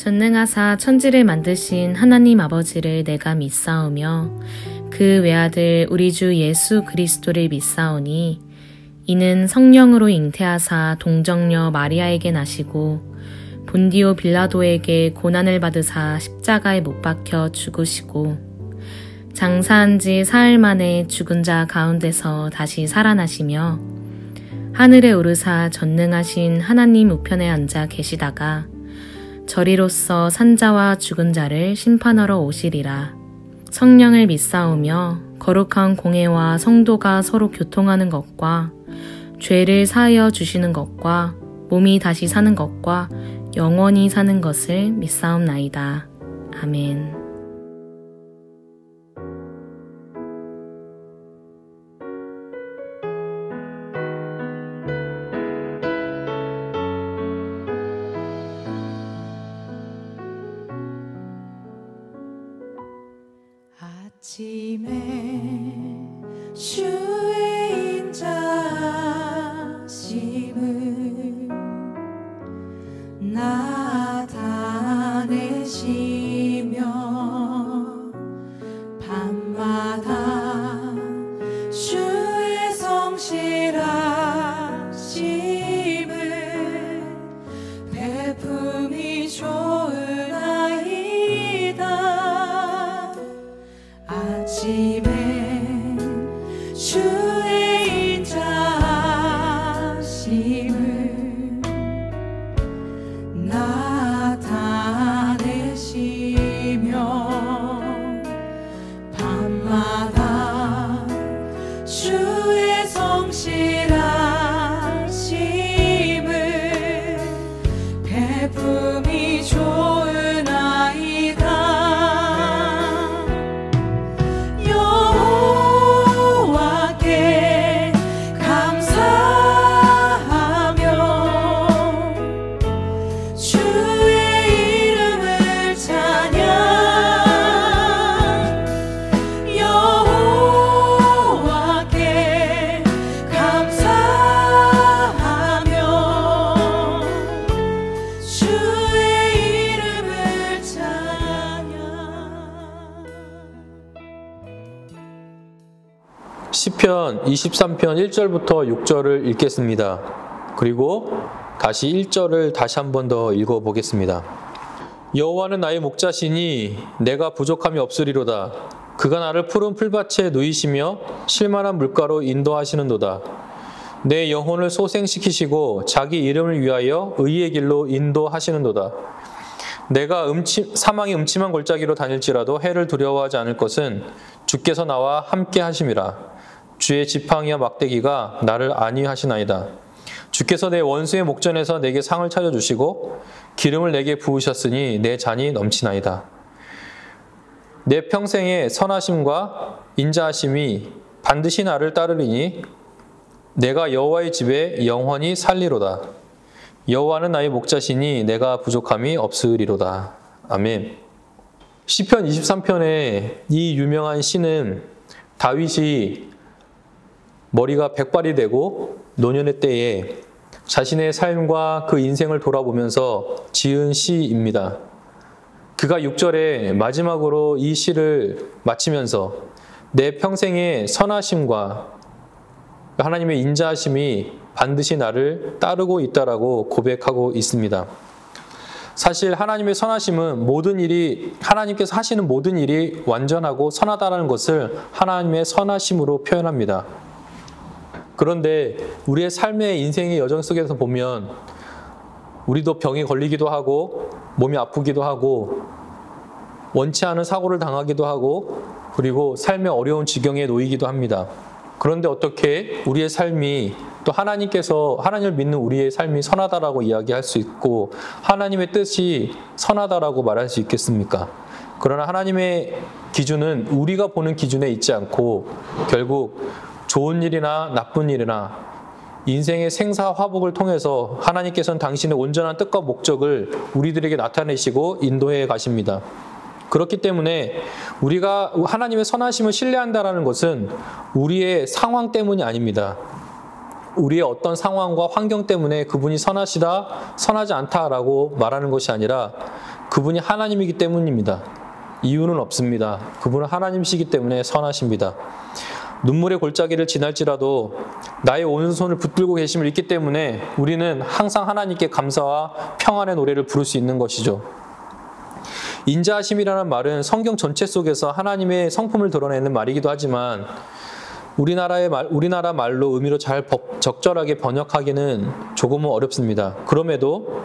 전능하사 천지를 만드신 하나님 아버지를 내가 믿사오며 그 외아들 우리 주 예수 그리스도를 믿사오니 이는 성령으로 잉태하사 동정녀 마리아에게 나시고 본디오 빌라도에게 고난을 받으사 십자가에 못 박혀 죽으시고 장사한 지 사흘 만에 죽은 자 가운데서 다시 살아나시며 하늘에 오르사 전능하신 하나님 우편에 앉아 계시다가 저리로서 산자와 죽은 자를 심판하러 오시리라. 성령을 믿사오며 거룩한 공회와 성도가 서로 교통하는 것과 죄를 사하여 주시는 것과 몸이 다시 사는 것과 영원히 사는 것을 믿사옵나이다. 아멘. 아침에 주의 인자하심을 나타내시며 밤마다 주의 성실하심을 베품이 좋으나이다. 아침에 주의 인자하심을 나타내시며 밤마다 주의 성실하심을 베품이 좋으나이다. 여호와께 감사하며 주의 이름을 찬양. 여호와께 감사하며 주의 이름을 찬양. 시편 23편 1절부터 6절을 읽겠습니다. 그리고 다시 1절을 다시 한 번 더 읽어보겠습니다. 여호와는 나의 목자시니 내가 부족함이 없으리로다. 그가 나를 푸른 풀밭에 누이시며 쉴만한 물가로 인도하시는도다. 내 영혼을 소생시키시고 자기 이름을 위하여 의의 길로 인도하시는도다. 내가 사망의 음침한 골짜기로 다닐지라도 해를 두려워하지 않을 것은 주께서 나와 함께 하심이라. 주의 지팡이와 막대기가 나를 안위하시나이다. 주께서 내 원수의 목전에서 내게 상을 차려주시고 기름을 내게 부으셨으니 내 잔이 넘치나이다. 내 평생의 선하심과 인자하심이 반드시 나를 따르리니 내가 여호와의 집에 영원히 살리로다. 여호와는 나의 목자시니 내가 부족함이 없으리로다. 아멘. 시편 23편의 이 유명한 시는 다윗이 머리가 백발이 되고 노년의 때에 자신의 삶과 그 인생을 돌아보면서 지은 시입니다. 그가 6절에 마지막으로 이 시를 마치면서 내 평생의 선하심과 하나님의 인자하심이 반드시 나를 따르고 있다라고 고백하고 있습니다. 사실 하나님의 선하심은 하나님께서 하시는 모든 일이 완전하고 선하다라는 것을 하나님의 선하심으로 표현합니다. 그런데 우리의 삶의 인생의 여정 속에서 보면 우리도 병에 걸리기도 하고 몸이 아프기도 하고 원치 않은 사고를 당하기도 하고 그리고 삶의 어려운 지경에 놓이기도 합니다. 그런데 어떻게 우리의 삶이 또 하나님을 믿는 우리의 삶이 선하다라고 이야기할 수 있고 하나님의 뜻이 선하다라고 말할 수 있겠습니까? 그러나 하나님의 기준은 우리가 보는 기준에 있지 않고 결국 좋은 일이나 나쁜 일이나 인생의 생사화복을 통해서 하나님께서는 당신의 온전한 뜻과 목적을 우리들에게 나타내시고 인도해 가십니다. 그렇기 때문에 우리가 하나님의 선하심을 신뢰한다는 것은 우리의 상황 때문이 아닙니다. 우리의 어떤 상황과 환경 때문에 그분이 선하시다, 선하지 않다라고 말하는 것이 아니라 그분이 하나님이기 때문입니다. 이유는 없습니다. 그분은 하나님이시기 때문에 선하십니다. 눈물의 골짜기를 지날지라도 나의 오른손을 붙들고 계심을 잊기 때문에 우리는 항상 하나님께 감사와 평안의 노래를 부를 수 있는 것이죠. 인자하심이라는 말은 성경 전체 속에서 하나님의 성품을 드러내는 말이기도 하지만 우리나라 말로 의미로 잘 적절하게 번역하기는 조금은 어렵습니다. 그럼에도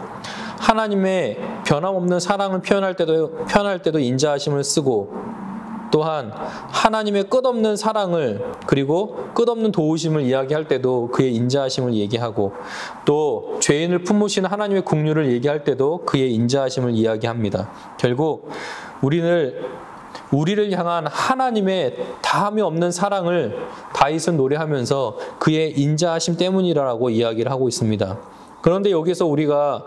하나님의 변함없는 사랑을 표현할 때도 인자하심을 쓰고, 또한 하나님의 끝없는 사랑을 그리고 끝없는 도우심을 이야기할 때도 그의 인자하심을 얘기하고, 또 죄인을 품으시는 하나님의 긍휼을 얘기할 때도 그의 인자하심을 이야기합니다. 결국 우리를 향한 하나님의 다함이 없는 사랑을 다윗은 노래하면서 그의 인자하심 때문이라고 이야기를 하고 있습니다. 그런데 여기서 우리가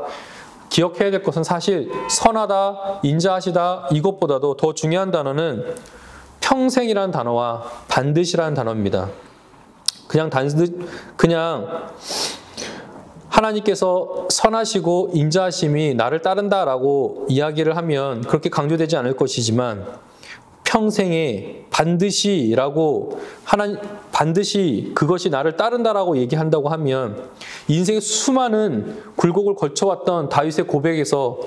기억해야 될 것은 사실 선하다, 인자하시다 이것보다도 더 중요한 단어는 평생이라는 단어와 반드시라는 단어입니다. 그냥 하나님께서 선하시고 인자하심이 나를 따른다라고 이야기를 하면 그렇게 강조되지 않을 것이지만, 평생에 반드시 그것이 나를 따른다라고 얘기한다고 하면 인생의 수많은 굴곡을 거쳐왔던 다윗의 고백에서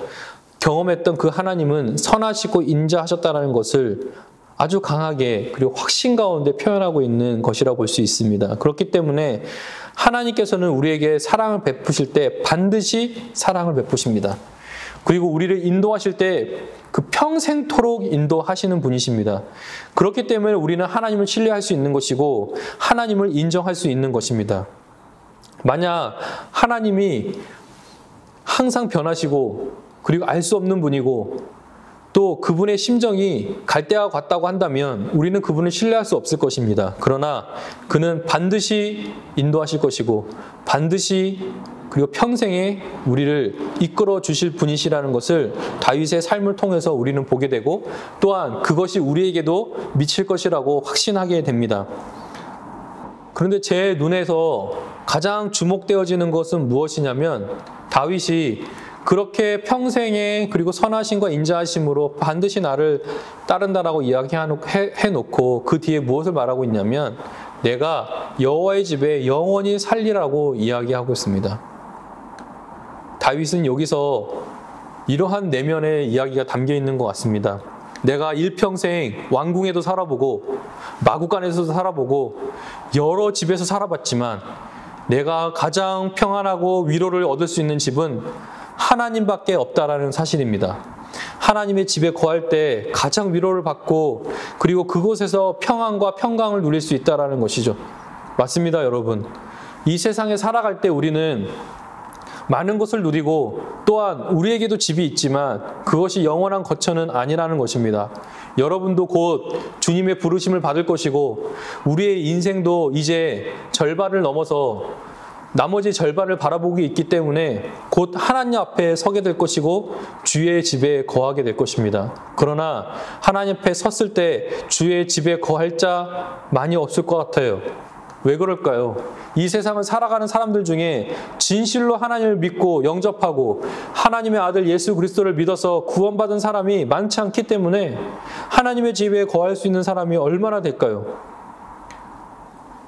경험했던 그 하나님은 선하시고 인자하셨다는 것을 아주 강하게 그리고 확신 가운데 표현하고 있는 것이라고 볼 수 있습니다. 그렇기 때문에 하나님께서는 우리에게 사랑을 베푸실 때 반드시 사랑을 베푸십니다. 그리고 우리를 인도하실 때 그 평생토록 인도하시는 분이십니다. 그렇기 때문에 우리는 하나님을 신뢰할 수 있는 것이고 하나님을 인정할 수 있는 것입니다. 만약 하나님이 항상 변하시고 그리고 알 수 없는 분이고 또 그분의 심정이 갈대와 같다고 한다면 우리는 그분을 신뢰할 수 없을 것입니다. 그러나 그는 반드시 인도하실 것이고 반드시 그리고 평생에 우리를 이끌어 주실 분이시라는 것을 다윗의 삶을 통해서 우리는 보게 되고, 또한 그것이 우리에게도 미칠 것이라고 확신하게 됩니다. 그런데 제 눈에서 가장 주목되어지는 것은 무엇이냐면, 다윗이 그렇게 평생에 그리고 선하심과 인자하심으로 반드시 나를 따른다라고 이야기해놓고 그 뒤에 무엇을 말하고 있냐면, 내가 여호와의 집에 영원히 살리라고 이야기하고 있습니다. 다윗은 여기서 이러한 내면의 이야기가 담겨 있는 것 같습니다. 내가 일평생 왕궁에도 살아보고 마구간에서도 살아보고 여러 집에서 살아봤지만 내가 가장 평안하고 위로를 얻을 수 있는 집은 하나님밖에 없다라는 사실입니다. 하나님의 집에 거할 때 가장 위로를 받고 그리고 그곳에서 평안과 평강을 누릴 수 있다라는 것이죠. 맞습니다, 여러분. 이 세상에 살아갈 때 우리는 많은 것을 누리고 또한 우리에게도 집이 있지만 그것이 영원한 거처는 아니라는 것입니다. 여러분도 곧 주님의 부르심을 받을 것이고 우리의 인생도 이제 절반을 넘어서 나머지 절반을 바라보고 있기 때문에 곧 하나님 앞에 서게 될 것이고 주의 집에 거하게 될 것입니다. 그러나 하나님 앞에 섰을 때 주의 집에 거할 자 많이 없을 것 같아요. 왜 그럴까요? 이 세상을 살아가는 사람들 중에 진실로 하나님을 믿고 영접하고 하나님의 아들 예수 그리스도를 믿어서 구원받은 사람이 많지 않기 때문에 하나님의 집에 거할 수 있는 사람이 얼마나 될까요?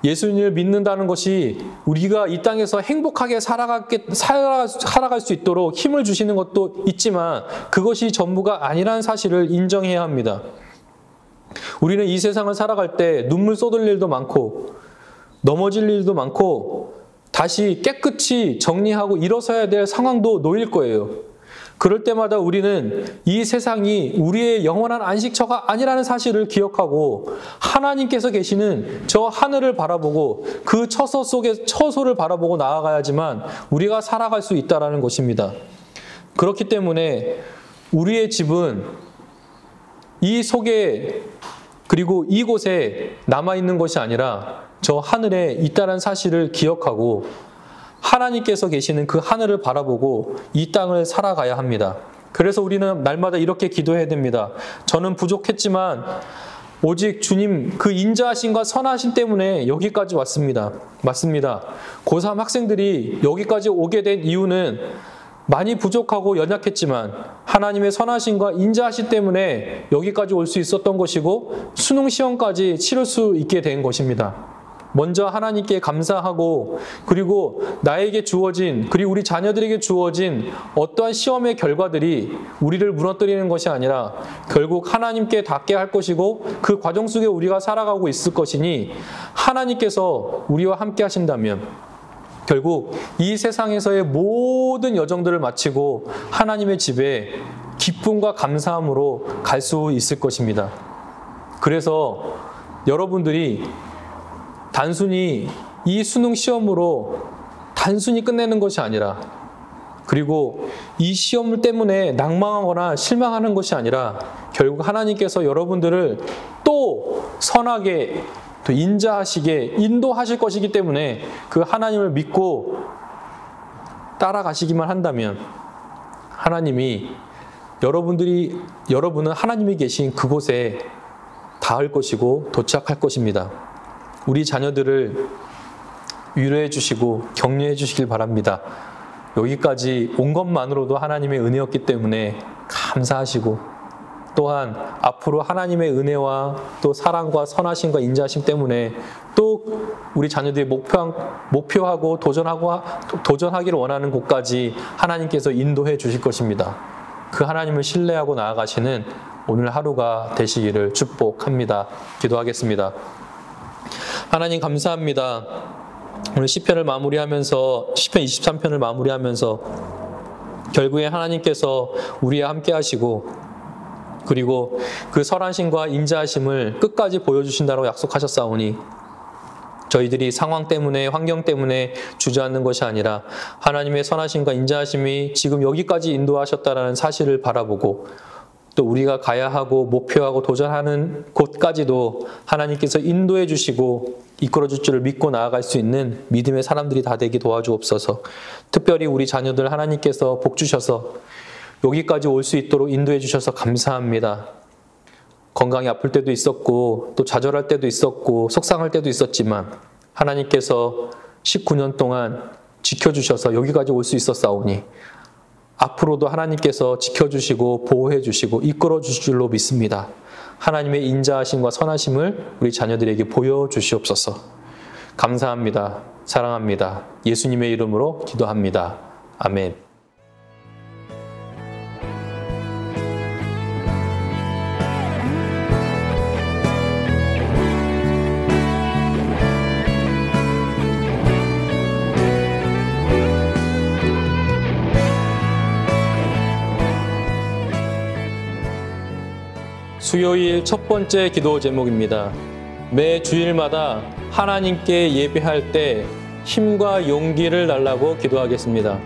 예수님을 믿는다는 것이 우리가 이 땅에서 행복하게 살아갈 수 있도록 힘을 주시는 것도 있지만 그것이 전부가 아니라는 사실을 인정해야 합니다. 우리는 이 세상을 살아갈 때 눈물 쏟을 일도 많고 넘어질 일도 많고 다시 깨끗이 정리하고 일어서야 될 상황도 놓일 거예요. 그럴 때마다 우리는 이 세상이 우리의 영원한 안식처가 아니라는 사실을 기억하고 하나님께서 계시는 저 하늘을 바라보고 그 처소를 바라보고 나아가야지만 우리가 살아갈 수 있다는 것입니다. 그렇기 때문에 우리의 집은 이 속에 그리고 이곳에 남아있는 것이 아니라 저 하늘에 있다는 사실을 기억하고 하나님께서 계시는 그 하늘을 바라보고 이 땅을 살아가야 합니다. 그래서 우리는 날마다 이렇게 기도해야 됩니다. 저는 부족했지만 오직 주님 그 인자하심과 선하심 때문에 여기까지 왔습니다. 맞습니다. 고3 학생들이 여기까지 오게 된 이유는 많이 부족하고 연약했지만 하나님의 선하심과 인자하심 때문에 여기까지 올 수 있었던 것이고 수능 시험까지 치를 수 있게 된 것입니다. 먼저 하나님께 감사하고 그리고 나에게 주어진 그리고 우리 자녀들에게 주어진 어떠한 시험의 결과들이 우리를 무너뜨리는 것이 아니라 결국 하나님께 닿게 할 것이고 그 과정 속에 우리가 살아가고 있을 것이니 하나님께서 우리와 함께 하신다면 결국 이 세상에서의 모든 여정들을 마치고 하나님의 집에 기쁨과 감사함으로 갈 수 있을 것입니다. 그래서 여러분들이 단순히 이 수능 시험으로 단순히 끝내는 것이 아니라 그리고 이 시험 때문에 낭망하거나 실망하는 것이 아니라 결국 하나님께서 여러분들을 또 선하게 또 인자하시게 인도하실 것이기 때문에 그 하나님을 믿고 따라가시기만 한다면 하나님이 여러분은 하나님이 계신 그곳에 닿을 것이고 도착할 것입니다. 우리 자녀들을 위로해 주시고 격려해 주시길 바랍니다. 여기까지 온 것만으로도 하나님의 은혜였기 때문에 감사하시고 또한 앞으로 하나님의 은혜와 또 사랑과 선하심과 인자하심 때문에 또 우리 자녀들이 목표하고 도전하기를 원하는 곳까지 하나님께서 인도해 주실 것입니다. 그 하나님을 신뢰하고 나아가시는 오늘 하루가 되시기를 축복합니다. 기도하겠습니다. 하나님 감사합니다. 오늘 시편을 마무리하면서 시편 23편을 마무리하면서 결국에 하나님께서 우리와 함께 하시고 그리고 그 선하심과 인자하심을 끝까지 보여주신다고 약속하셨사오니 저희들이 상황 때문에 환경 때문에 주저앉는 것이 아니라 하나님의 선하심과 인자하심이 지금 여기까지 인도하셨다는 사실을 바라보고 또 우리가 가야 하고 목표하고 도전하는 곳까지도 하나님께서 인도해 주시고 이끌어 줄 줄을 믿고 나아갈 수 있는 믿음의 사람들이 다 되게 도와주옵소서. 특별히 우리 자녀들 하나님께서 복 주셔서 여기까지 올 수 있도록 인도해 주셔서 감사합니다. 건강이 아플 때도 있었고 또 좌절할 때도 있었고 속상할 때도 있었지만 하나님께서 19년 동안 지켜주셔서 여기까지 올 수 있었사오니 앞으로도 하나님께서 지켜주시고 보호해주시고 이끌어주실 줄로 믿습니다. 하나님의 인자하심과 선하심을 우리 자녀들에게 보여주시옵소서. 감사합니다. 사랑합니다. 예수님의 이름으로 기도합니다. 아멘. 수요일 첫 번째 기도 제목입니다. 매 주일마다 하나님께 예배할 때 힘과 용기를 달라고 기도하겠습니다.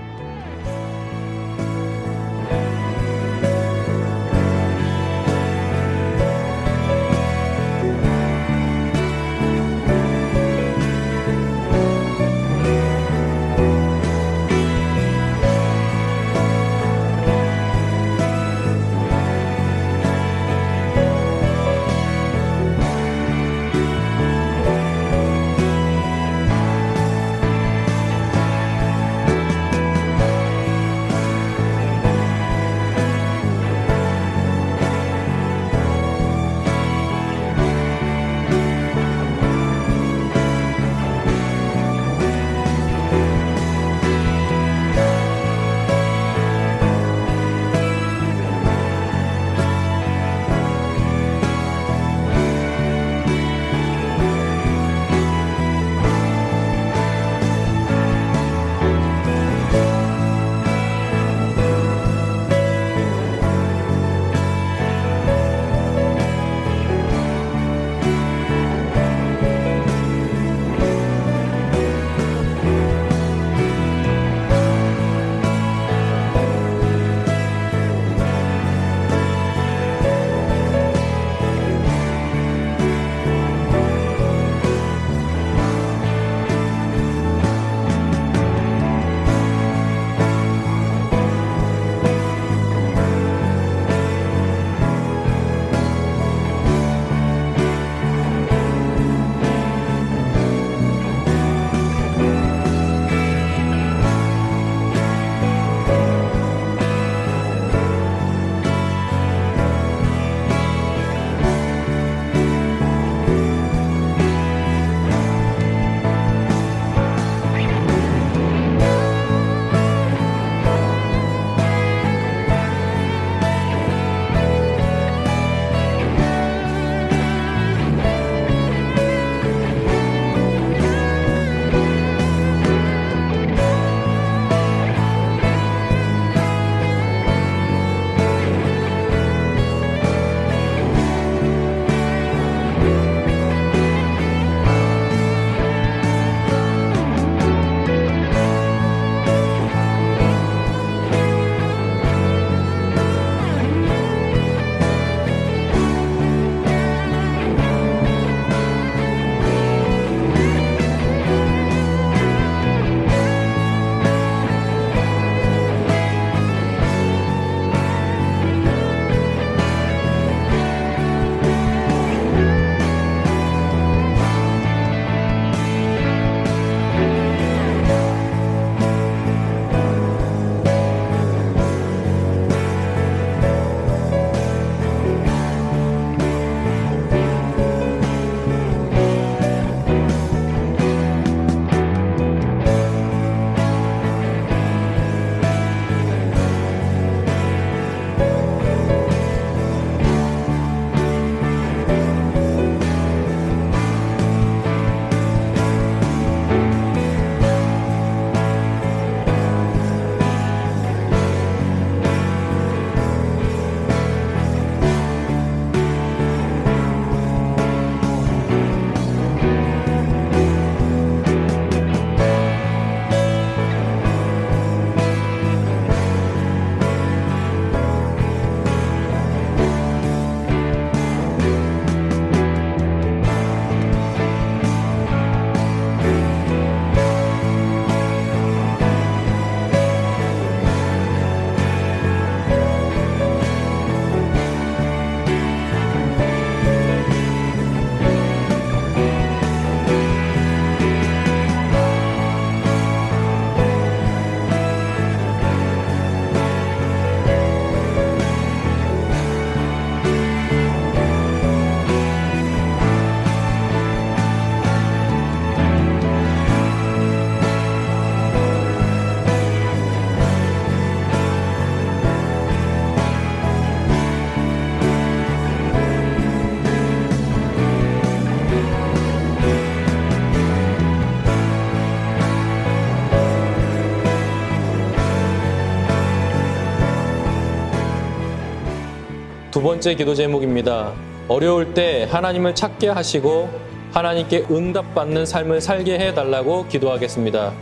번째 기도 제목입니다. 어려울 때 하나님을 찾게 하시고 하나님께 응답받는 삶을 살게 해달라고 기도하겠습니다.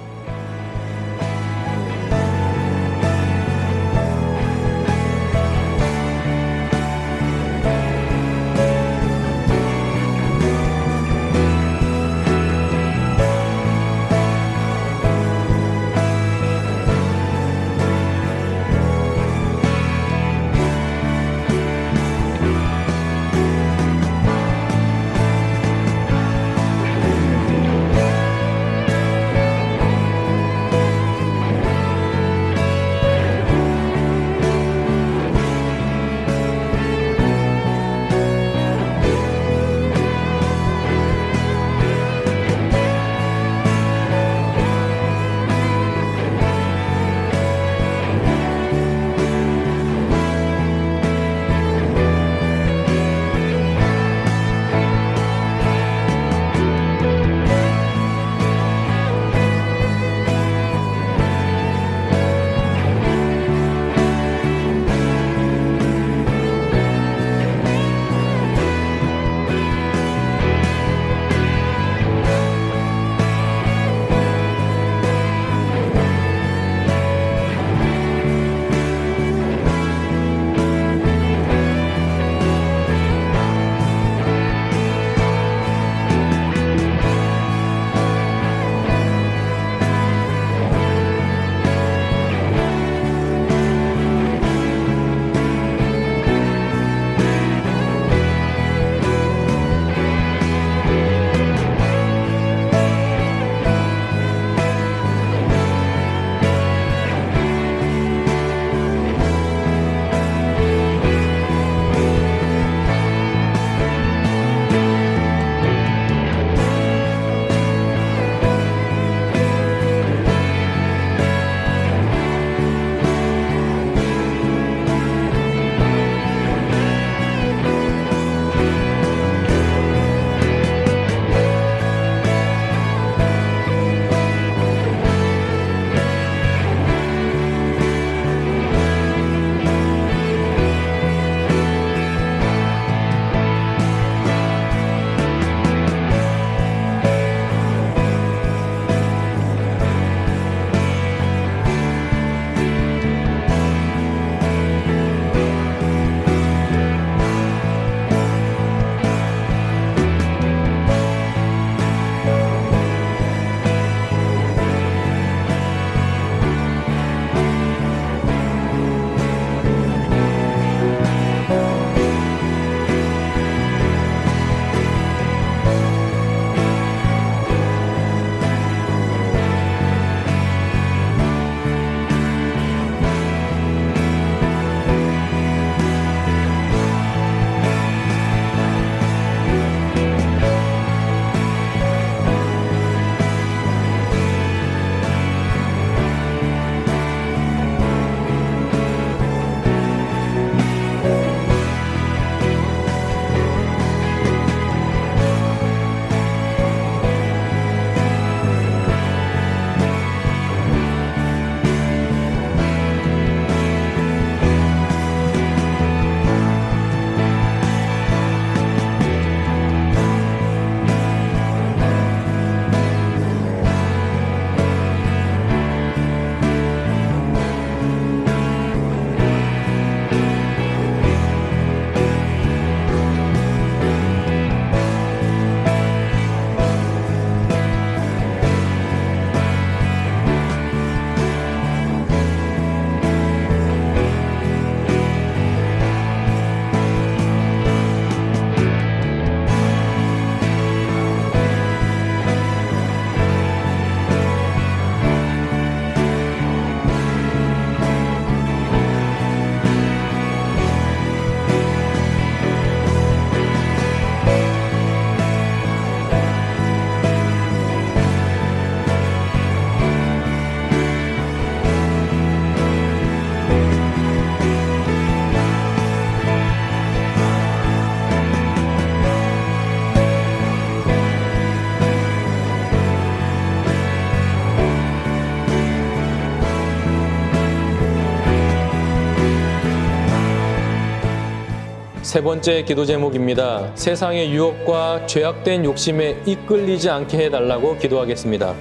세 번째 기도 제목입니다. 세상의 유혹과 죄악된 욕심에 이끌리지 않게 해달라고 기도하겠습니다.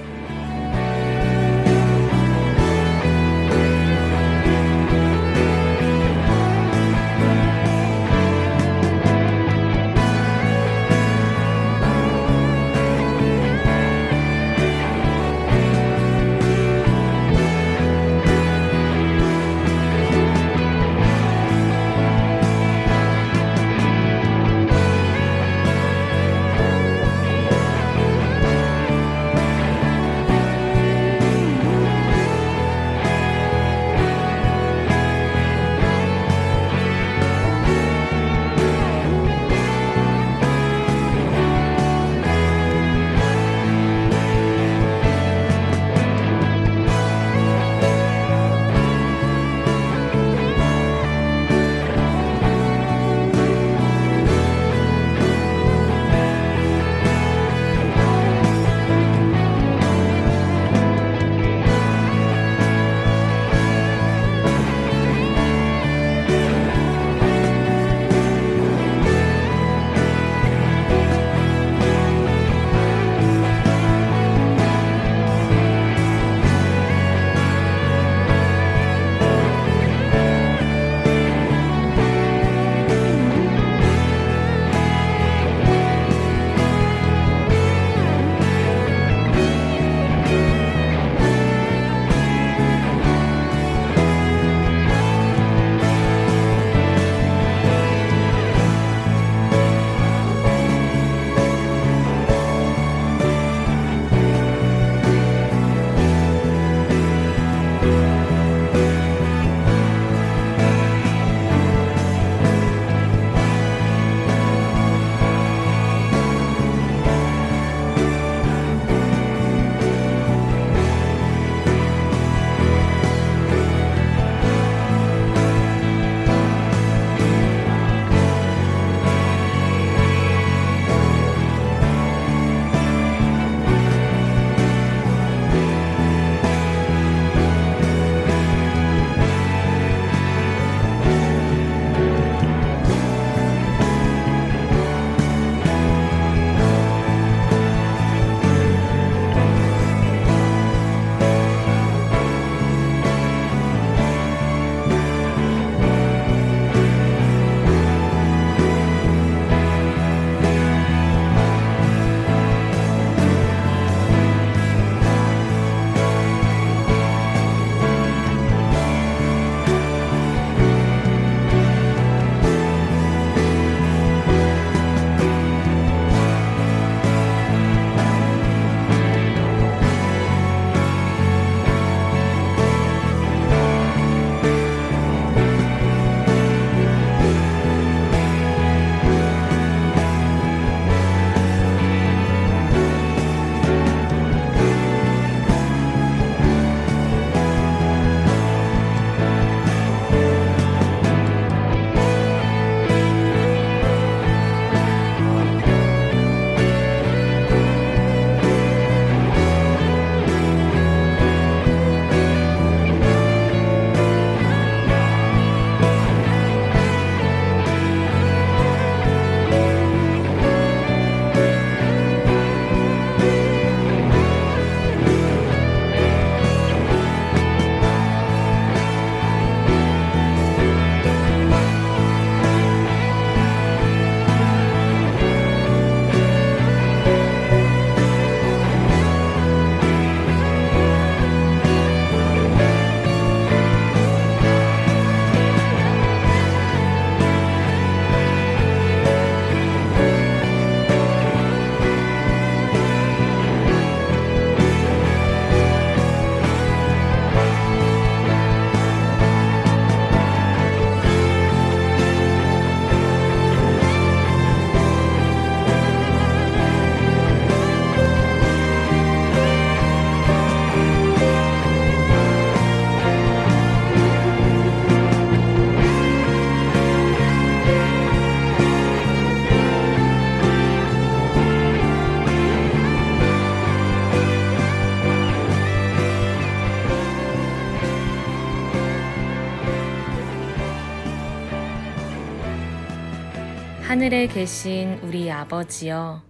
하늘에 계신 우리 아버지여,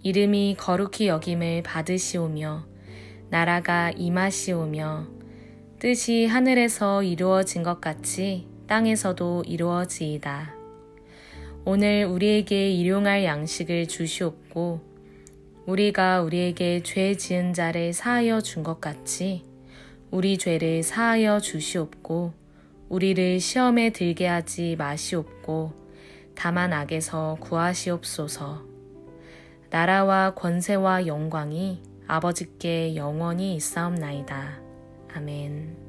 이름이 거룩히 여김을 받으시오며 나라가 임하시오며 뜻이 하늘에서 이루어진 것 같이 땅에서도 이루어지이다. 오늘 우리에게 일용할 양식을 주시옵고 우리가 우리에게 죄 지은 자를 사하여 준 것 같이 우리 죄를 사하여 주시옵고 우리를 시험에 들게 하지 마시옵고 다만 악에서 구하시옵소서. 나라와 권세와 영광이 아버지께 영원히 있사옵나이다. 아멘.